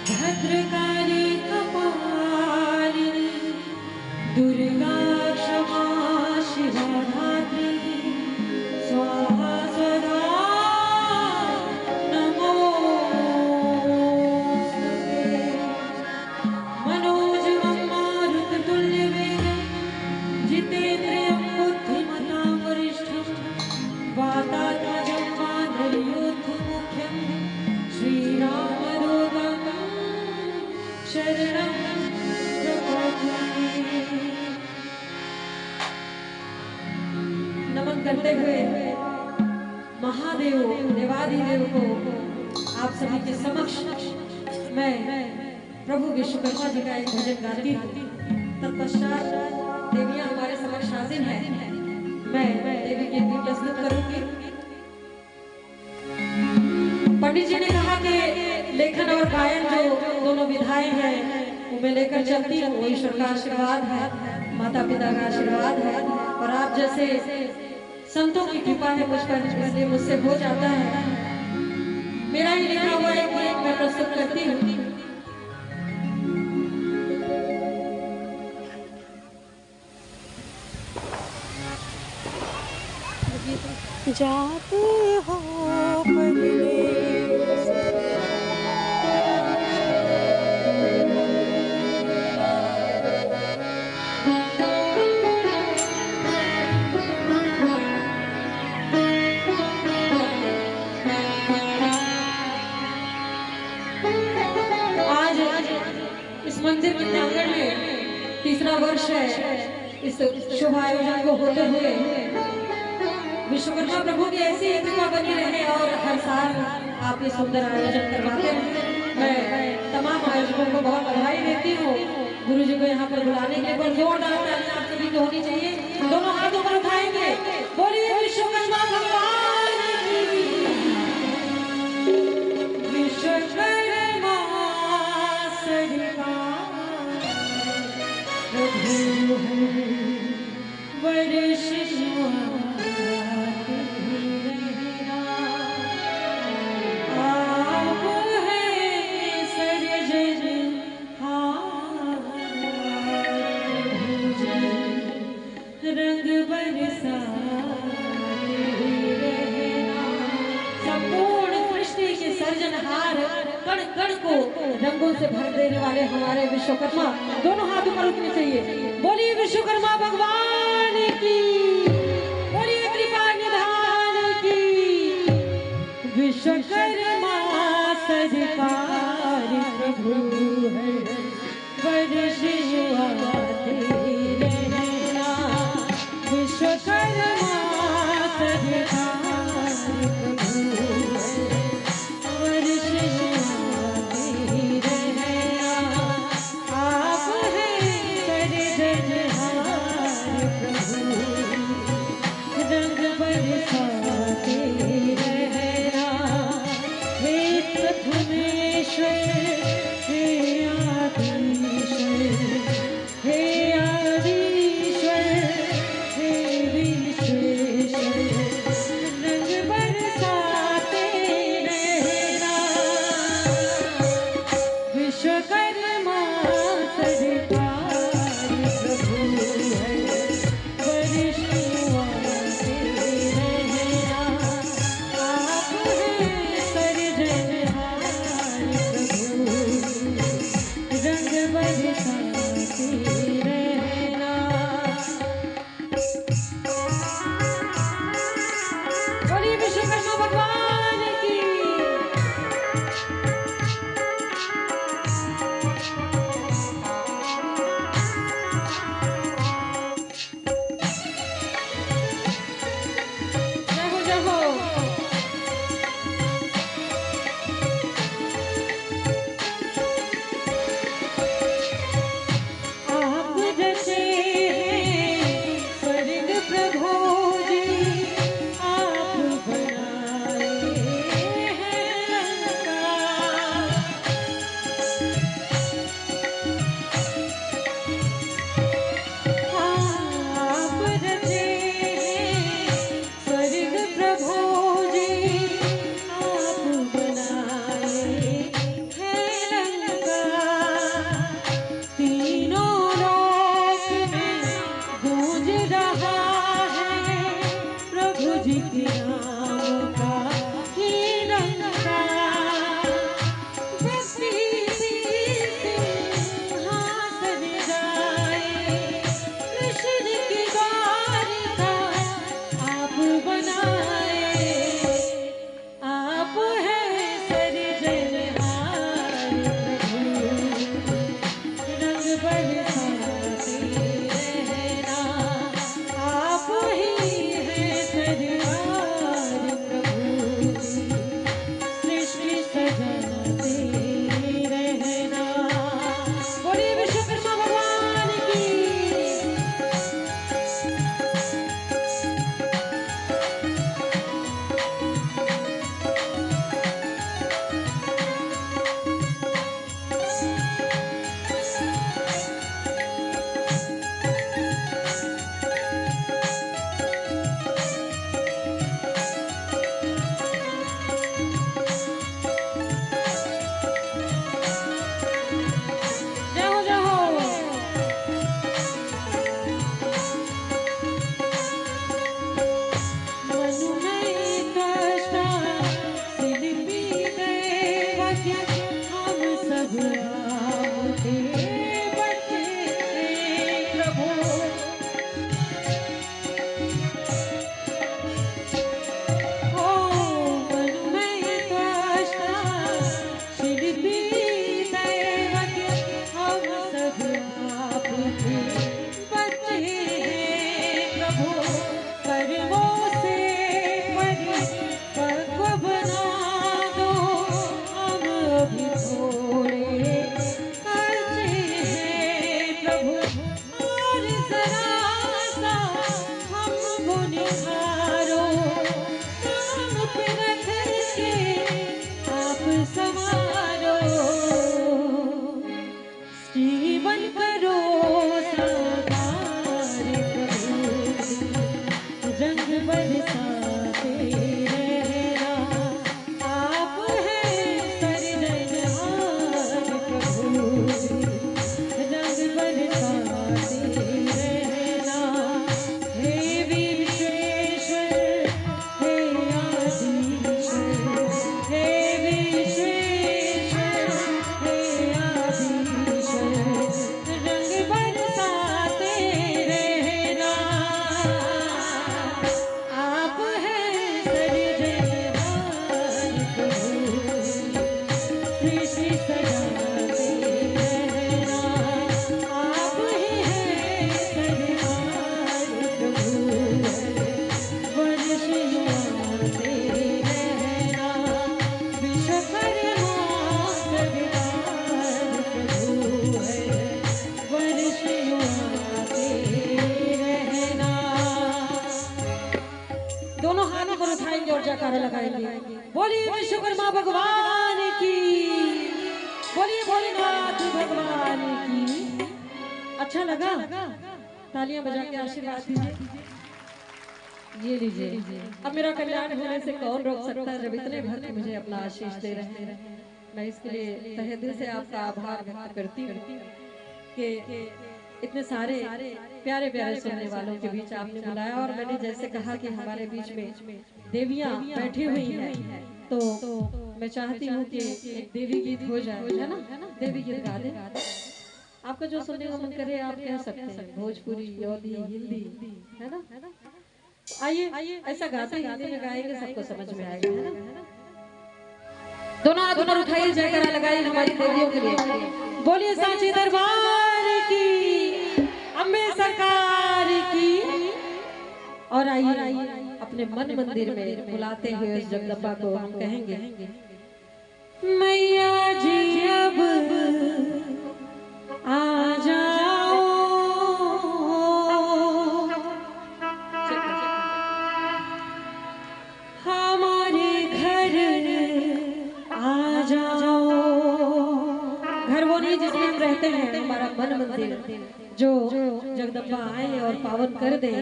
भद्रकाली कपालिनी दुर्गा क्षमा शिवा धात्री स्वाहा स्वधा नमोस्तुते। मनोजवं मारुततुल्यवेगं जितेन्द्रियं बुद्धिमतां वरिष्ठं वातात्मजं वानरयूथमुख्यं श्रीरामदूतं शरणं प्रपद्ये। नमन करते हुए महादेव देवादिदेव को आप सभी के समक्ष मैं प्रभु विश्वकर्मा जी का एक भजन गाती हूँ। तत्पश्चात देवियाँ हमारे समक्ष हाजिर हैं। मैं देवी के गीत प्रस्तुत करूंगी। पंडित जी ने कहा कि लेखन और गायन जो दोनों विधाएं हैं वो मैं लेकर चलती हूँ। वो ईश्वर का आशीर्वाद है, माता पिता का आशीर्वाद है और आप जैसे संतों की कृपा है मुझ पर, इसलिए मुझसे हो जाता है। मेरा ही लिखा हुआ एक गीत मैं प्रस्तुत करती हूँ। जाते हो मंदिर के प्रांगण में तीसरा वर्ष है इस शुभ आयोजन को होते हुए। विश्वकर्मा प्रभु की ऐसी कृपा बनी रहे और हर साल आप ये सुंदर आयोजन करवाते हैं। मैं तमाम आयोजकों को बहुत बधाई देती हूँ। गुरु जी को यहाँ पर बुलाने के लिए जोरदार तालियां आप सभी को होनी चाहिए। दोनों हाथों पर उठाएंगे, बोलिए विश्वकर्मा भगवान की। विश्वकर्मा वर्ष आप है सर्जन रंग बरसा संपूर्ण सृष्टि के सर्जनहार कण कण को रंगों से भर देने वाले हमारे विश्वकर्मा। दोनों हाथ ऊपर उठने चाहिए। बोलिए विश्वकर्मा भगवान की, बोलिए कृपा निधान की। विश्वकर्मा सरकार प्रभु है वर्ष आते रहना। विश्वकर्मा सरकार प्रभु थोड़े करते हैं प्रभु, और जरा सा हमको निहारो, काम पे रख के आप संवारो, जीवन करो साकार प्रभु, रंग बरसाते रहना, आप हैं सर्जनहार प्रभु, रंग बरसाते रहना, हे विश्वेश्वर हे आदिश्वर, हे विश्वेश्वर हे आदिश्वर, रंग बरसाते रहना, आप हैं सर्जनहार प्रभु, सृष्टि सजाते रहना, आप ही हैं सर्जनहार प्रभु, वर्ष युवाते रहना, विश्वकर्मा सरकार प्रभु है, वर्ष युवाते रहना। दोनों हाथों पर उठाएंगे और जयकारा लगाएंगे, बोलिए विश्वकर्मा भगवान की, बोलिए भोलेनाथ भगवान की। अच्छा लगा? तालियां बजा के आशीर्वाद दीजिए। ये लीजिए, अब मेरा कल्याण होने से कौन रोक सकता है जब इतने भक्त मुझे अपना आशीष दे रहे हैं। मैं इसके लिए तहे दिल से आपका आभार व्यक्त करती हूँ कि इतने सारे प्यारे प्यारे सुनने वालों के बीच आपने बुलाया, और मैंने जैसे कहा कि हमारे बीच में देवियां बैठी हुई हैं, तो मैं चाहती हूँ कि एक देवी गीत हो जाए, है ना? देवी गीत गा दें। आपका जो सुनने का मन करे आप कह सकते हैं, भोजपुरी, योदी, हिंदी, है ना? आइए ऐसा गाते हिंदी में गाएंगे, सबको समझ में आएगा, है ना? दोनों हाथ ऊपर उठाइए, जयकारा लगाइए हमारी देवियों के लिए, बोलिए सांची दरबार की, अम्बे सरकार की। और आइए अपने मन मंदिर में बुलाते हुए उस जगदम्बा को हम कहेंगे, मैया जी अब आ जाओ, हमारे घर आ जाओ। घर वो नहीं जिसमें हम रहते हैं, हमारा मन मंदिर जो जगदम्बा आए और पावन कर दे,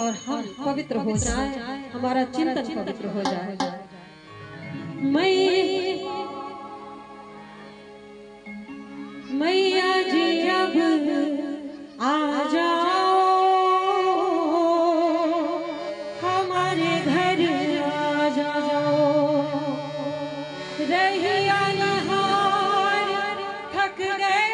और हम पवित्र हो जाए, हमारा चिंतन पवित्र हो जाए। मैया जी अब आ जाओ, हमारे घर आ जाओ, रहिया नहार थक गए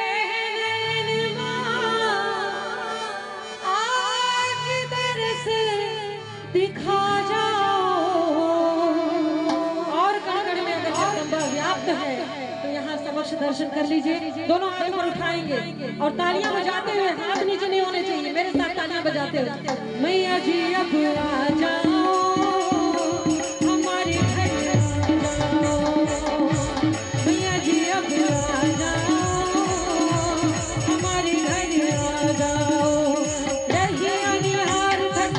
दिखा जाओ। और कण-कण में अगर जगदम्बा व्याप्त है तो यहाँ समक्ष दर्शन कर लीजिए। दोनों हाथ ऊपर उठाएंगे और तालियां बजाते हुए, हाथ नीचे नहीं होने चाहिए, मेरे साथ तालियां बजाते हुए, मैया जी अब आ जाओ, हमारे घर आ जाओ, मैया जी अब आ जाओ, हमारे घर आ जाओ, रहिया निहार थक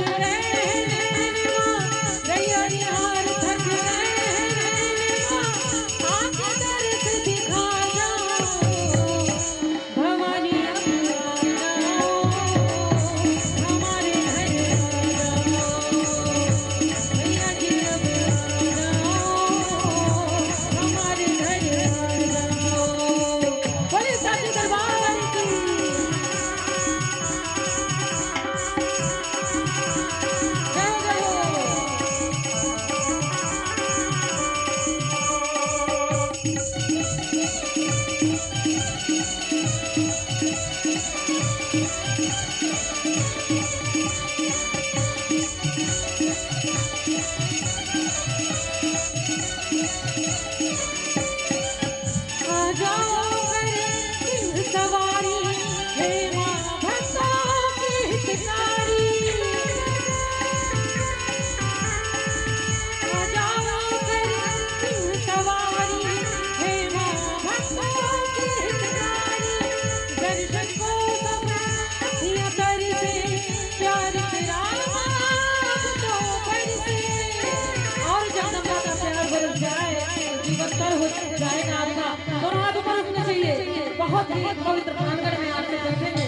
बहुत ही पवित्र प्रांगण में आके बैठेंगे,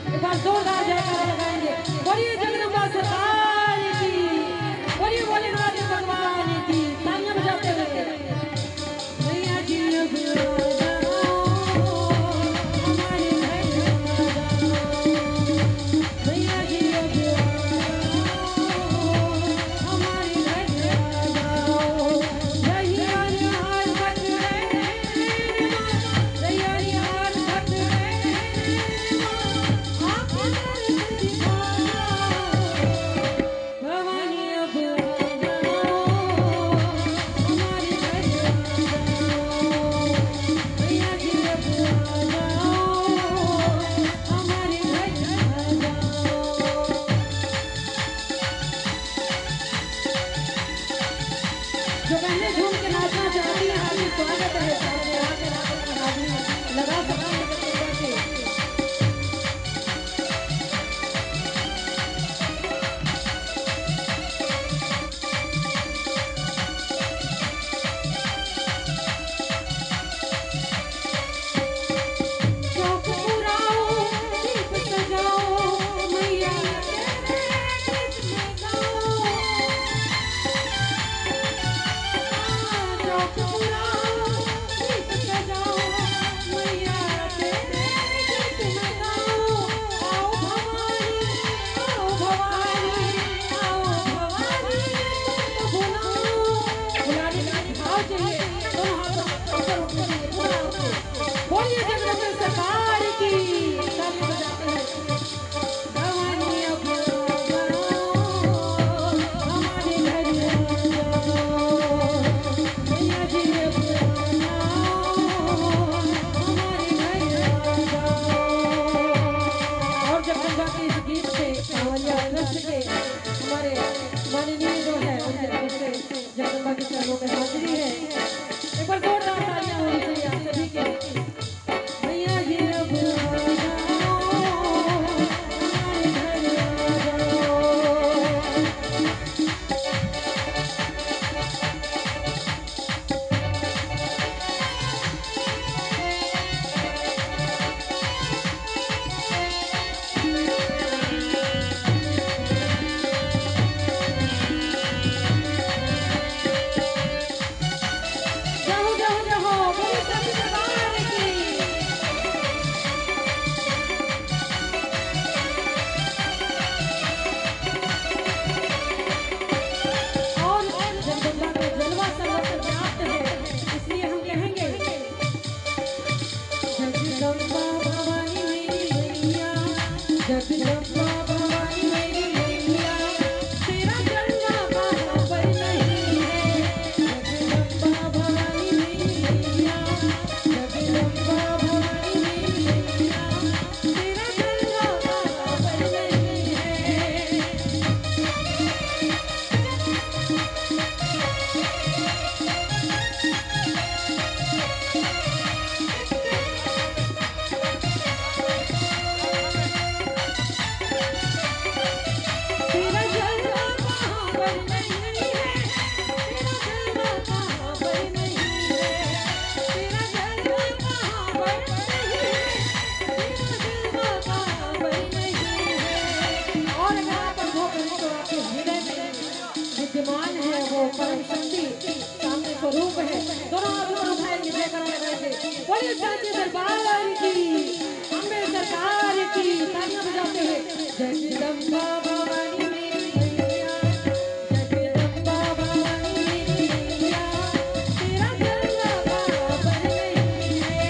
एक बार जोरदार जयकारा लगाएंगे। बोलिए जगदम्बा सरकार की, बोलिए भोलेनाथ भगवान की। तालियां बजाते हुए मैया जी अब आ जाओ, हमारे घर आ जाओ। मैया जी अब आ जाओ, हमारे घर आ जाओ। यही हाल भक्त है माँ, यही हाल भक्त है माँ, आपके दर्द दिखा। भवानी अब आ जाओ, हमारे घर आ जाओ। मैया जी अब आ जाओ, हमारे घर आ जाओ। जो पहले झूम के नाचना चाहती है, हार्दिक स्वागत है। सामने आके नाचने हाजिरी लगा सकते हैं जगदम्बा के। चौक पुराओ, दीप सजाओ, मैया तेरे कृष्ण गाओ। चौक पुराओ, दीप सजाओ, मैया तेरे कृष्ण गाओ। आओ भवानी, आओ भवानी, आओ भवानी, तुमको बुलाओ। बुलाने का भाव चाहिए, दोनों हाथों ऊपर उठाइए, पूरा उठाइए। बोलिए जगदम्बा सरकार की। तालियां बजाते हैं। भवानी अब आ जाओ, हमारे घर आ जाओ। मैया जी अब आ जाओ, हमारे घर आ जाओ। और जगदम्बा के इस गीत से कांवरिया नृत्य के हमारे माननीय जो है उनके तरफ से जगदम्बा के चरणों में हाजिरी है। एक बार जोरदार तालियां होनी चाहिए आप सभी के लिए। मैया जी अब आ जाओ, हमारे घर आ जाओ। जाओ जाओ जाओ, बोलिए सभी दरबार की। और जगदम्बा का जलवा सर्वत्र व्याप्त है, इसलिए हम कहेंगे जगदम्बा भवानी मेरी मैया, जगदम्बा भवानी मेरी मैया, तेरा जलवा कहाँ पर नहीं है। जगदम्बा भवानी मेरी मैया, जगदम्बा भवानी मेरी मैया, तेरा जलवा कहाँ पर नहीं है। तेरा जलवा कहाँ पर नहीं है, तेरा जलवा कहाँ पर नहीं है। तेरा जलवा कहाँ पर नहीं है, तेरा जलवा कहाँ पर नहीं है। और अगर आप अनुभव करें तो आपके हृदय में विद्यमान है वो परम शक्ति, सामने स्वरूप है। दोनों हाथ ऊपर उठाएंगे, जयकारा लगाएंगे। बोलिए साचे दरबार की, अम्बे सरकार की। तालियां बजाते हैं। जगदम्बा भवानी मेरी मैया, जगदम्बा भवानी मेरी मैया, तेरा जलवा कहाँ पर नहीं है।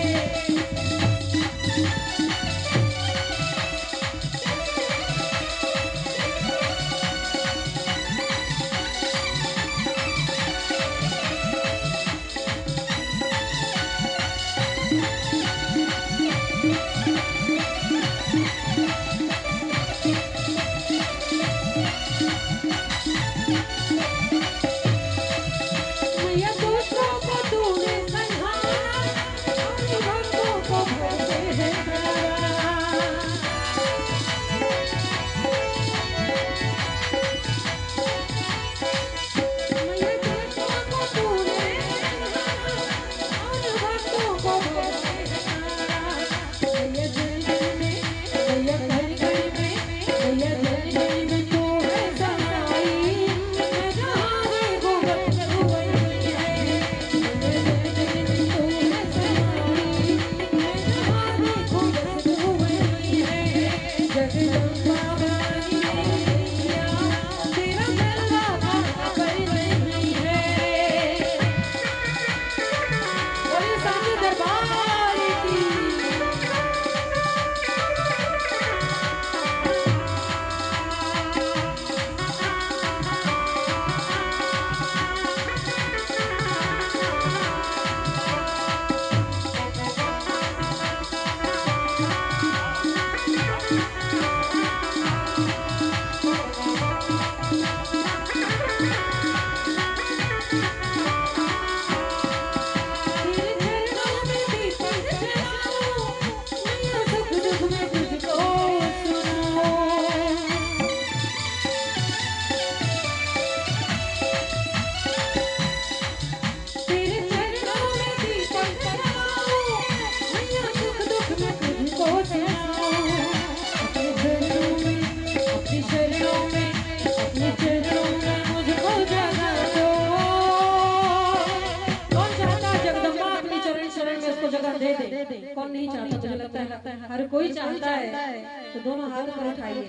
अधिकार दे दे, कौन नहीं चाहता? मुझे लगता है हर कोई चाहता है। तो दोनों हाथ पर उठाइए,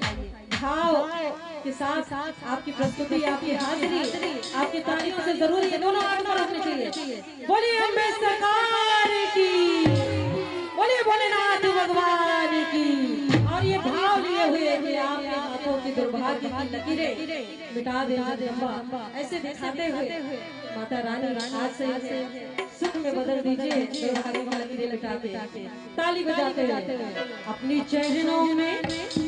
भाव के साथ आपकी प्रस्तुति, आपकी हाजिरी, आपकी तालियों से जरूर ये दोनों हाथ पर रखने चाहिए। बोलिए अम्बे सरकार की, बोलिए भोलेनाथ भगवान की। और ये भाव लिए हुए कि आपके हाथों की दुर्भाग्य की लकीरें मिटा दे जगदम्बा, ऐसे दिखाते हुए माता रानी आज से सुख में बदल दीजिए, दुर्भाग्य की लकीरें मिटा के ताली बजाते हुए अपनी चरणों में,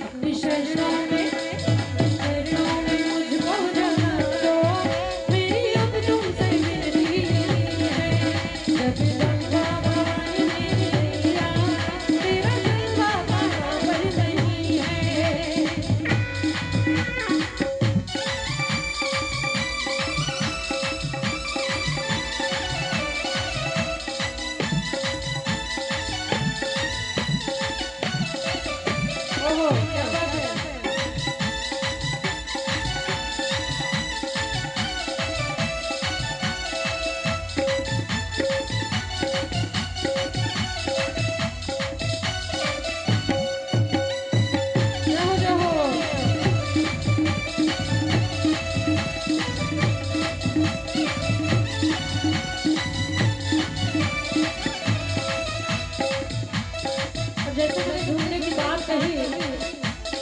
अपनी शरणों में मुझको जगा दो, मेरी अब तुमसे मिलनी है। जगदम्बा भवानी मैया, तेरा जलवा कहाँ पर नहीं है। ओहो क्या बात है। जाओ जाओ। अब जैसे मैंने झूमने की बात कही,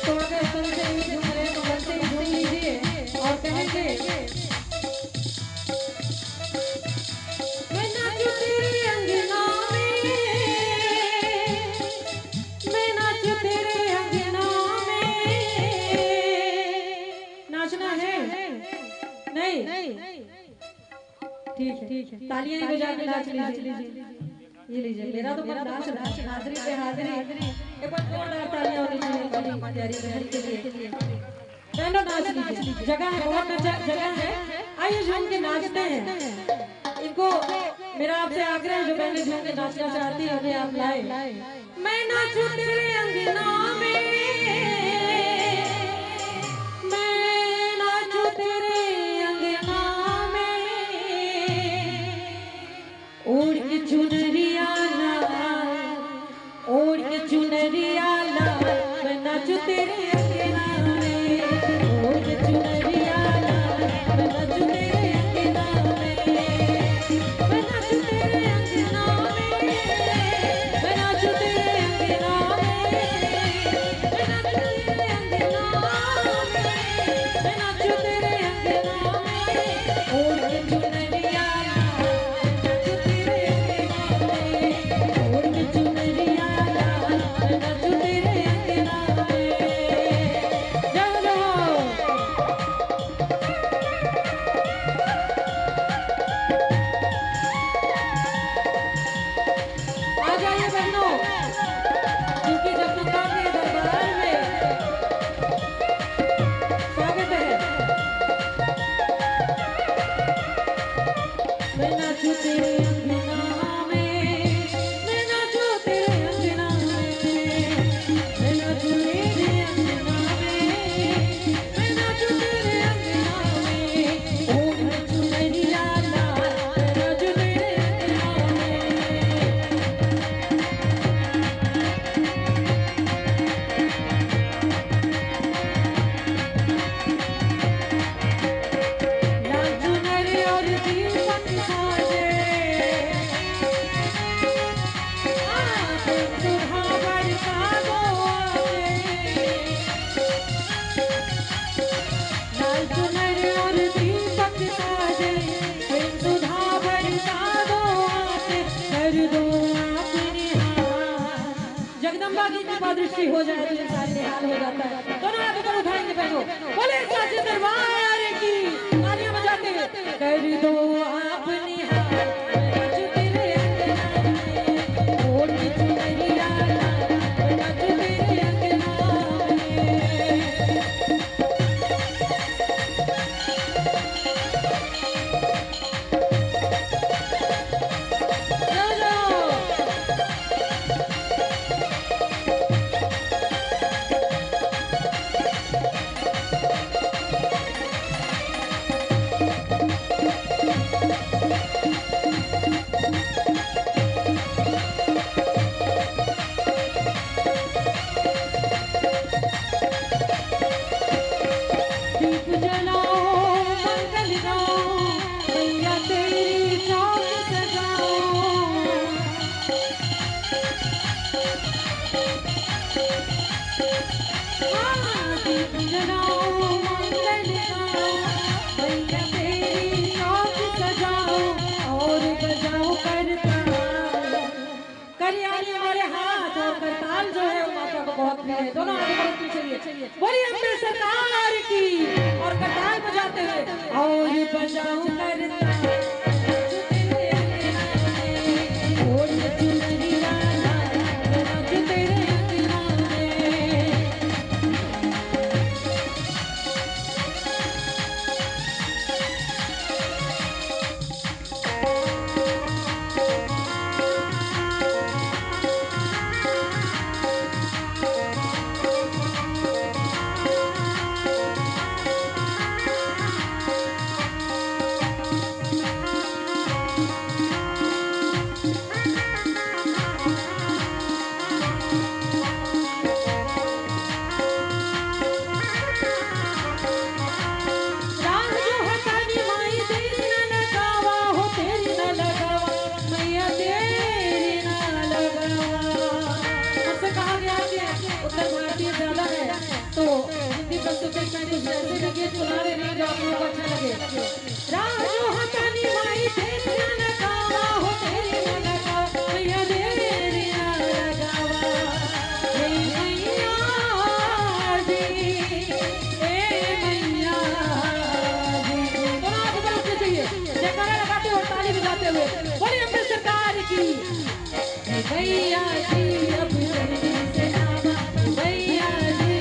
तो अगर तन से ही झूम रहे तो मन से ही झूम लीजिए और कहेंगे, मैं नाचूं तेरे अंगना में, मैं नाचूं तेरे अंगना में। नाचना है नहीं? ठीक है, तालियां ही बजा के नाच लीजिए। ये लीजिए, मेरा तो मन नाच रहा है, हाजिरी पे हाजिरी। एक बार जोरदार तालियां होनी चाहिए बड़ी प्यारी बहन के लिए। बहनों नाच लीजिए, जगह है, बहुत जगह है, आइए झूम के नाचते हैं। इनको मेरा आपसे आग्रह है, जो बहनें झूम के नाचना चाहती है उन्हें आप लाए। मैं नाचूं तेरे अंगना में, मैं नाचूं तेरे अंगना में, ओढ़ के चुनरिया लाल, ओढ़ के चुनरिया लाल, मैं नाचूं तेरे अंगना में, ओढ़ के चुनरिया लाल, मैं नाचूं तेरे अंगना में, मैं नाचूं तेरे अंगना में, मैं नाचूं तेरे अंगना में, मैं नाचूं तेरे अंगना में, मैं नाचूं तेरे अंगना में, ओढ़ के चुनरिया लाल, मैं नाचूं तेरे अंगना में, ओढ़ के चुनरिया लाल, मैं नाचूं तेरे अंगना में। जाओ जाओ। आ जाइए बहनों, क्योंकि जगदम्बा के दरबार में स्वागत है। मैं नाचूं तेरे अंगना में, मैं नाचूं तेरे अंगना में, मैं नाचूं तेरे अंगना में, मैं नाचूं तेरे अंगना में, ओढ़ के चुनरिया लाल, मैं नाचूं तेरे अंगना में। लाल चुनरी और दीपक साजे, प्रेम सुधा बरसा दो आके। लाल चुनरी और दीपक साजे, प्रेम सुधा बरसा दो आके, कर दो अपने हाथ। जगदम्बा की कृपा दृष्टि हो जाए तो इंसान निहाल हो जाता है। दोनों हाथ ऊपर उठाएंगे बहनों, बोले साचे दरबार की, तालियां बजाते हुए कर दो आप निहाल, मैं नाचूं तेरे अंगना में, ओढ़ के चुनरिया लाल, मैं नाचूं तेरे अंगना में। जाओ जाओ। हमारे हाथ और करताल जो है वो माता को बहुत प्रिय है। दोनों आगे बढ़ो, तुम चलिए। बोलिए अम्बे सरकार की। और करताल बजाते हुए और बजाऊं करताल तो हिंदी प्रस्तुत में कुछ ऐसे भी गीत सुना रहे हैं जो आप लोगों को अच्छा लगे। राजू हथनी माई तेरी न गावा हो तेरी न गावा मैया तेरी न लगावा हे मैया जी ए मैया जी। तो आप बजाते चाहिए, जयकारा लगाते हुए ताली बजाते हुए बोलिए अम्बे सरकार की। मैया जी अब जल्दी से आवा मैया जी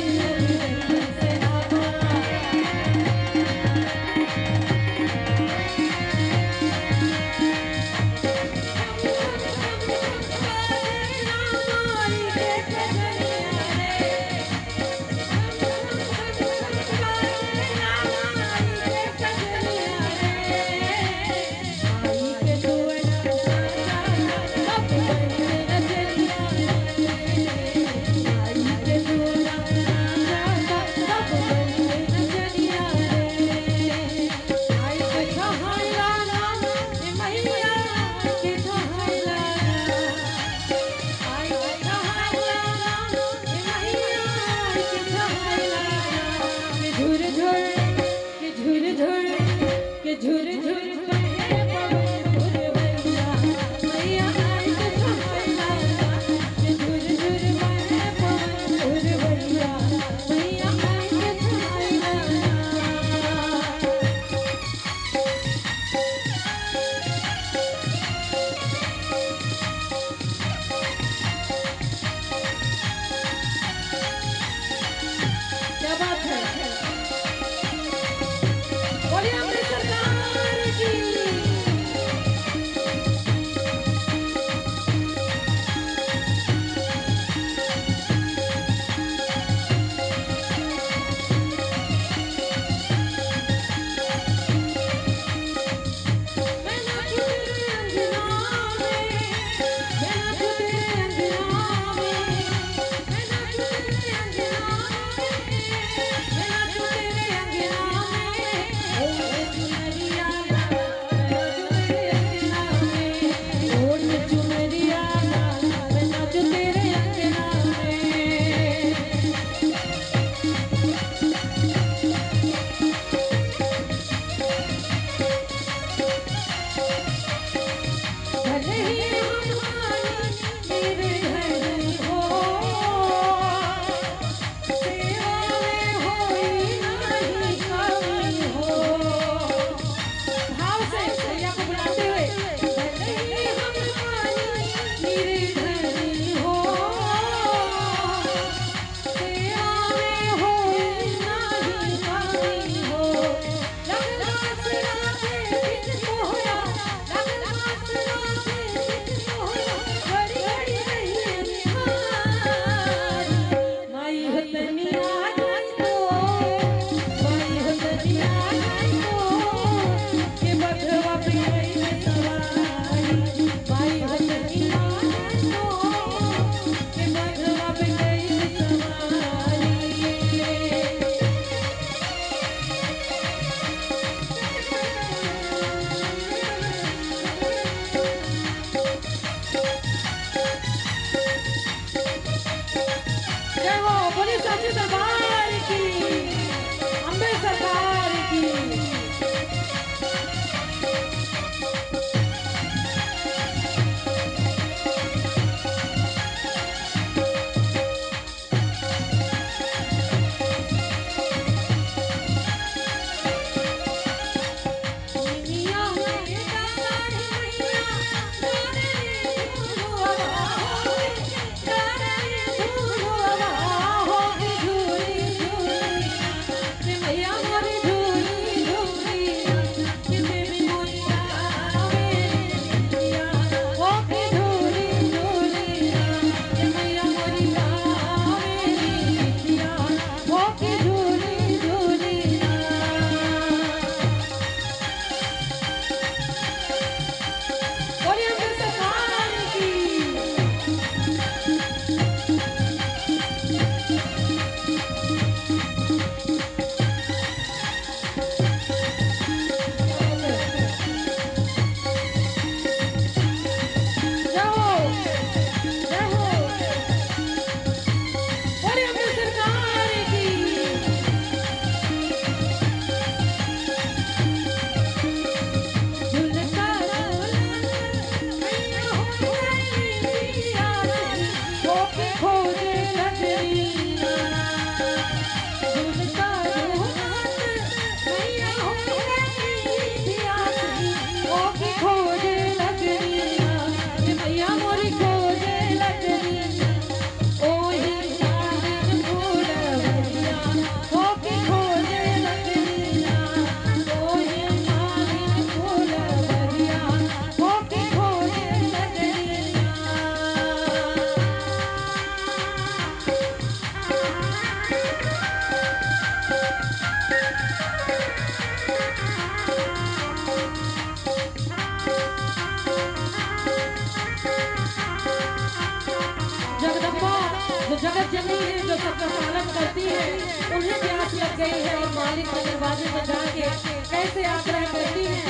गई है और मालिक के दरवाजे पर जाके कैसे आग्रह करती है।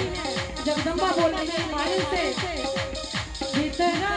जगदम्बा बोल रही है मालिक से, भीतरा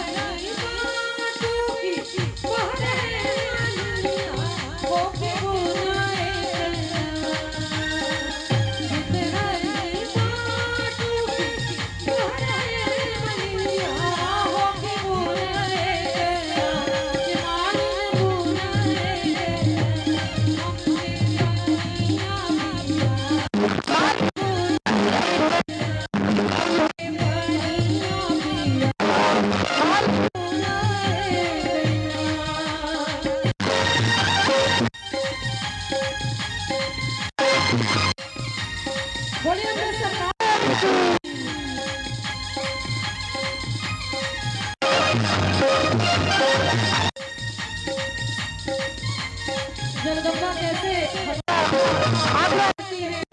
जगदम्बा कैसे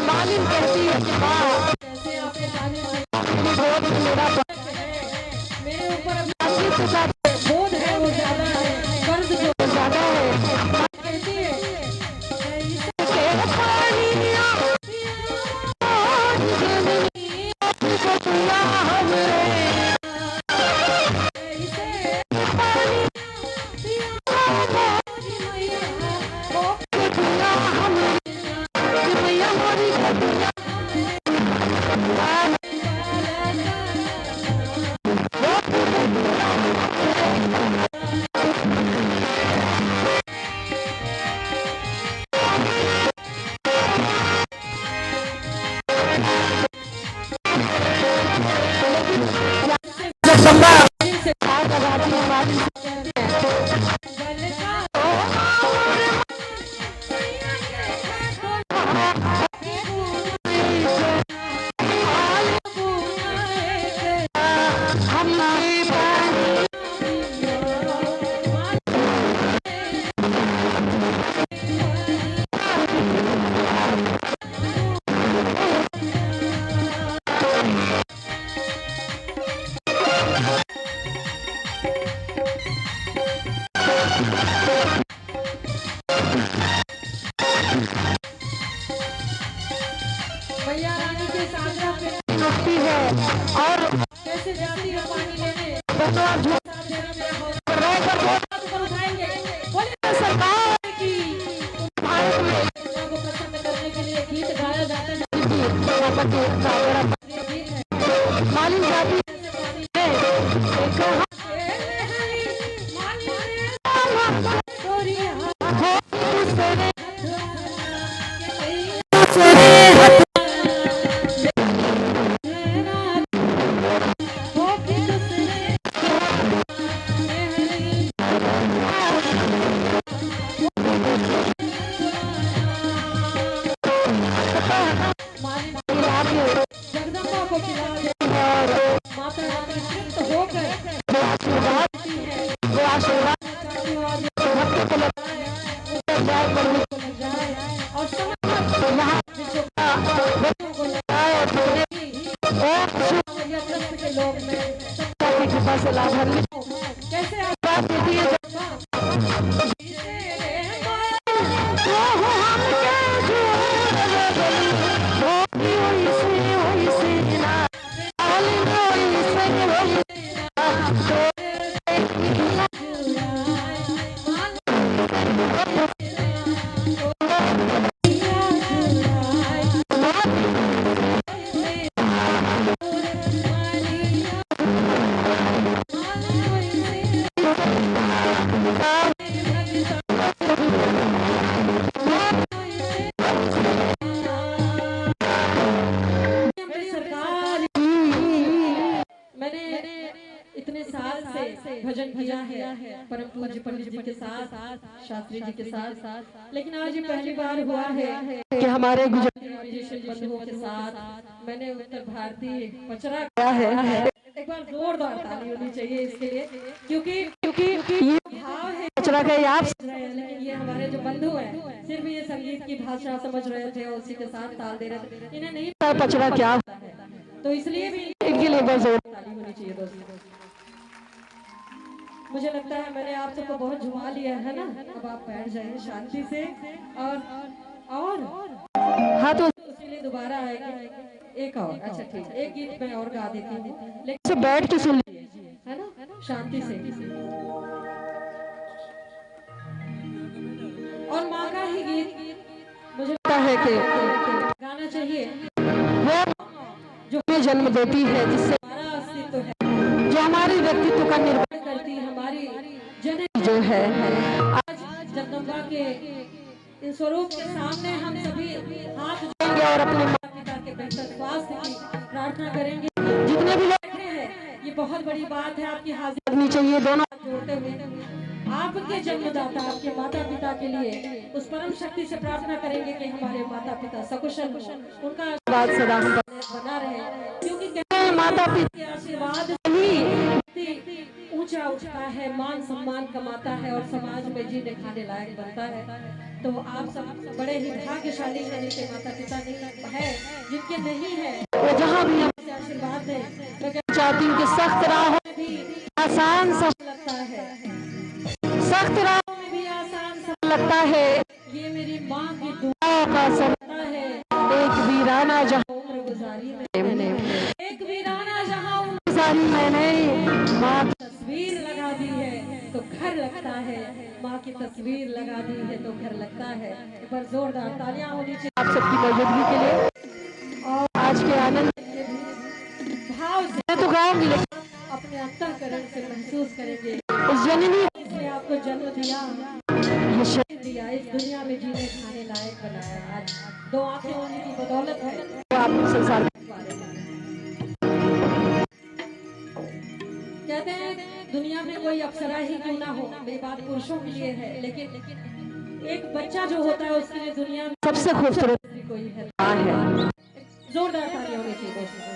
मालिक कहती है कि कैसे आपके मेरे ऊपर बोझ है वो ज्यादा है, कर्ज जो ज्यादा है। कहती है मैया रानी के सामने पे है और कैसे जाती है पानी लेने उठाएंगे। सरकार की को पसंद करने के लिए गीत गाया जाता है। मालिक जाती जगदम्बा को माता रानी तृप्त होकर के लोग में से लाभान्वित कैसे आप बात देती है। भजन किया है परम पूज्य पंडित जी के साथ, शास्त्री जी के साथ, लेकिन आज ये पहली बार हुआ है कि हमारे गुजराती बंधुओं के साथ मैंने उत्तर भारतीय पचरा गाया है। एक बार जोरदार ताली होनी चाहिए इसके लिए, क्योंकि ये भाव है पचरा का याद, लेकिन ये हमारे जो बंधु हैं सिर्फ ये संगीत की भाषा समझ रहे थे और उसी के साथ ताल दे रहे थे, इन्हें नहीं पता पचरा क्या होता है, तो इसलिए भी इनके लिए बस ताली होनी चाहिए दोस्तों। मुझे लगता है मैंने आप सबको बहुत झुमा लिया है ना, अब आप बैठ जाइए शांति से और और हाँ तो इसीलिए दोबारा आएगी एक और। अच्छा ठीक, एक गीत मैं और गा देती हूँ लेकिन बैठ के सुन लीजिए, है ना, शांति से। और माँ का ही गीत मुझे लगता है कि गाना चाहिए वो जो हमें जन्म देती है, जिससे हमारा अस्तित्व है, जो हमारे व्यक्तित्व का निर्माण करती हमारी जनक जो है। आज जगदम्बा के इन स्वरूप के सामने हम सभी हाथ आएंगे और अपने माता पिता के बेहतर स्वास्थ्य की प्रार्थना करेंगे। जितने भी लोग बैठे हैं ये बहुत बड़ी बात है, आपकी हाजिरी करनी चाहिए दोनों जोड़ते हुए आपके जन्मदाता आपके माता पिता के लिए उस परम शक्ति से प्रार्थना करेंगे कि हमारे माता पिता सकुशल हो, उनका बात सदा हम बना रहे, क्योंकि कहते हैं, हैं माता पिता के आशीर्वाद ही व्यक्ति ऊंचा उठता है, मान सम्मान कमाता है और समाज में जीने खाने लायक बनता है। तो आप सब बड़े ही भाग्यशाली हैं जिनके माता पिता नहीं है, जिनके नहीं है वो जहाँ भी हम से आशीर्वाद दें। मैं कहती चाहती हूँ कि सख्त राहों हूँ भी आसान सा लगता है, सख्त राहों में भी आसान सा लगता है, ये मेरी माँ की दुआओं का समय दुआ है। एक वीराना जहाँ उम्र गुजारी मैंने एक वीराना जहाँ उम्र गुजारी मैंने माँ की तस्वीर लगा दी है तो घर लगता है, माँ की तस्वीर लगा दी है तो घर लगता है। एक बार जोरदार तालियां होनी चाहिए आप सबकी मौजूदगी के लिए और आज के आनंद के भी भाव से। मैं तो गाऊंगी, लेकिन अपने अंतःकरण से महसूस करेंगे उस जननी इसने आपको जन्म दिया, ये शरीर दिया, इस दुनिया में जीने खाने लायक बनाया। आज दो आंखें होने की बदौलत है। आप संसार में कहते हैं दुनिया में कोई अप्सरा ही क्यों ना हो, मेरी बात पुरुषों के लिए है, लेकिन एक बच्चा जो होता है उसके लिए दुनिया में सबसे खूबसूरत कोई है। है जोरदार तालियां होनी चाहिए दोस्तों।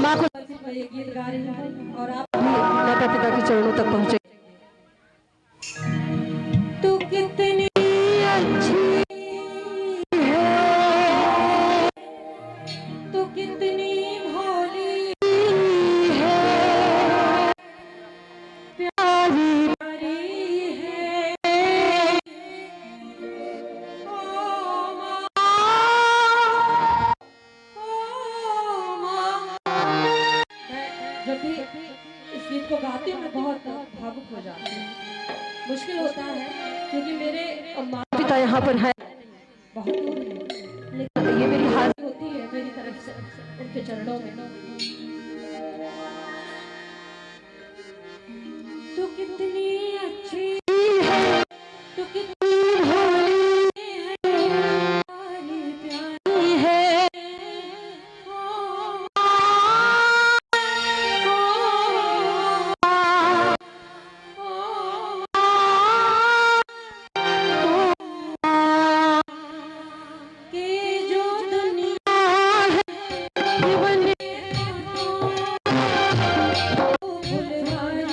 माँ को मैं ये गीत गा रही हूँ और आप भी माता पिता के चरणों तक पहुँचे। तू कितनी अच्छी है, तू कितनी भोली है, प्यारी प्यारी है, ओ माँ, ओ माँ। मैं जब भी इस गीत को गाती हूँ मैं बहुत भावुक हो जाती हूँ। मुश्किल होता है क्योंकि मेरे माँ पिता यहाँ पर है, बहुत दूर है, लेकिन ये मेरी हाथ होती है मेरी तरफ से उनके चरणों में। तू कितनी अच्छी है, तू कितनी भोली प्यारी प्यारी है, ओ, ओ, के जो दुनिया जीवन भुलवाई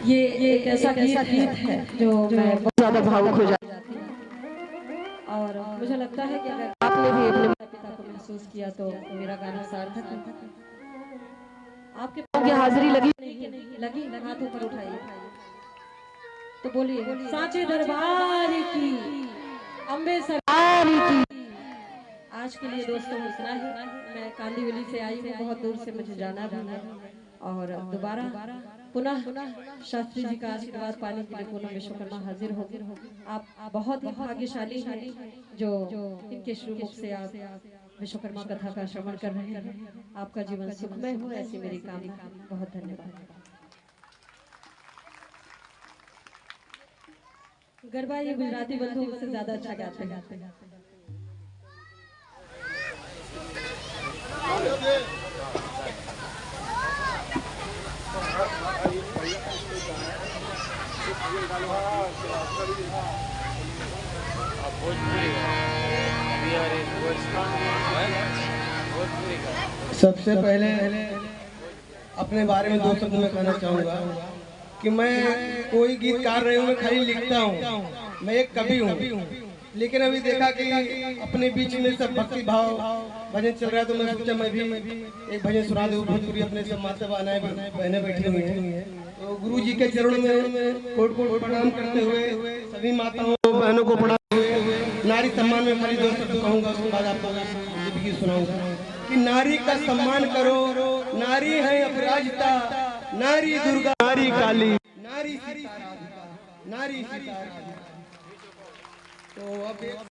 ये एक ऐसा गीत है जो मैं बहुत ज्यादा भावुक हो जाती जाती हूँ। और मुझे लगता है कि अगर आपने भी अपने माता पिता को महसूस किया तो मेरा गाना सार्थक है। आपके की हाजिरी लगी नहीं लगी, हाथ ऊपर उठाइए तो बोलिए साचे दरबार की, अम्बे सरकार की। आज के लिए दोस्तों इतना ही। मैं कांदीवली से आई हूँ, बहुत दूर से मुझे जाना भी है और दोबारा पुनः शास्त्री जी का आशीर्वाद पाने के लिए पुनः विश्वकर्मा हाजिर होगी। आप बहुत ही भाग्यशाली हैं जो इनके श्रीमुख से आप विश्वकर्मा कथा का श्रवण कर रहे हैं। आपका जीवन सुखमय हो, ऐसी मेरी कामना। बहुत धन्यवाद। गरबा ये गुजराती बंधु मुझसे ज्यादा अच्छा गाते हैं। सबसे पहले अपने बारे में दो शब्द में कहना चाहूँगा कि मैं कोई गीतकार नहीं हूँ, मैं खाली लिखता हूँ। मैं एक कवि हूँ, लेकिन अभी देखा कि अपने बीच में सब भक्ति भाव भजन चल रहा है, तो मैं सोचा मैं भी एक भजन सुना दूँ। भोजपुरी अपने सब माता बहनें बैठी हुई हैं, तो गुरु जी के चरणों में कोट कोट प्रणाम करते हुए सभी माताओं बहनों को प्रणाम हुए नारी सम्मान में खाली दो शब्द कहूँगा, उसके बाद आपको गीत सुनाऊंगा कि नारी का सम्मान करो, नारी है अपराजिता, नारी दुर्गा, नारी काली, नारी सीता, नारी सीता। तो अब